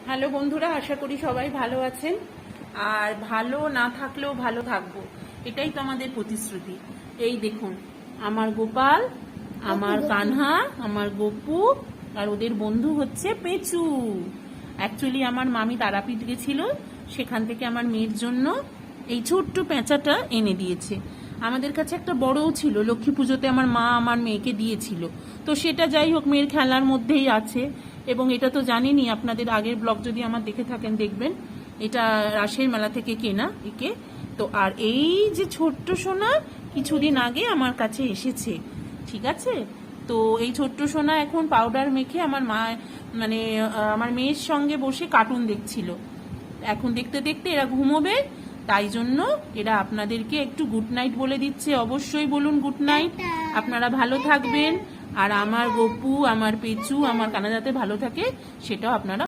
Hello বন্ধুরা, আশা করি সবাই ভালো আছেন। আর ভালো না থাকলেও ভালো থাকবো, এটাই তো আমাদের প্রতিশ্রুতি। এই দেখুন, আমার গোপাল, আমার কানহা, আমার গপু, আর ওদের বন্ধু হচ্ছে পেঁচু। অ্যাকচুয়ালি আমার মামি তারাপীঠ গেছিল, সেখান থেকে আমার মেয়ের জন্য এই ছোট্ট পেঁচাটা এনে দিয়েছে। আমাদের কাছে একটা বড়ও ছিল, লক্ষ্মী পুজোতে আমার মা আমার মেয়েকে দিয়েছিল। তো সেটা যাই হোক, মেয়ের খেলার মধ্যেই আছে। এবং এটা তো জানেনই, আপনাদের আগের ব্লগ যদি আমার দেখে থাকেন দেখবেন, এটা রাসের মেলা থেকে কেনা একে। তো আর এই যে ছোট্ট সোনা কিছুদিন আগে আমার কাছে এসেছে, ঠিক আছে। তো এই ছোট্ট সোনা এখন পাউডার মেখে আমার মা মানে আমার মেয়ের সঙ্গে বসে কার্টুন দেখছিল। এখন দেখতে দেখতে এরা ঘুমোবে, তাই জন্য এরা আপনাদেরকে একটু গুড নাইট বলে দিচ্ছে। অবশ্যই বলুন গুড নাইট, আপনারা ভালো থাকবেন। আর আমার গপু, আমার পেঁচু, আমার কানা যাতে ভালো থাকে সেটাও আপনারা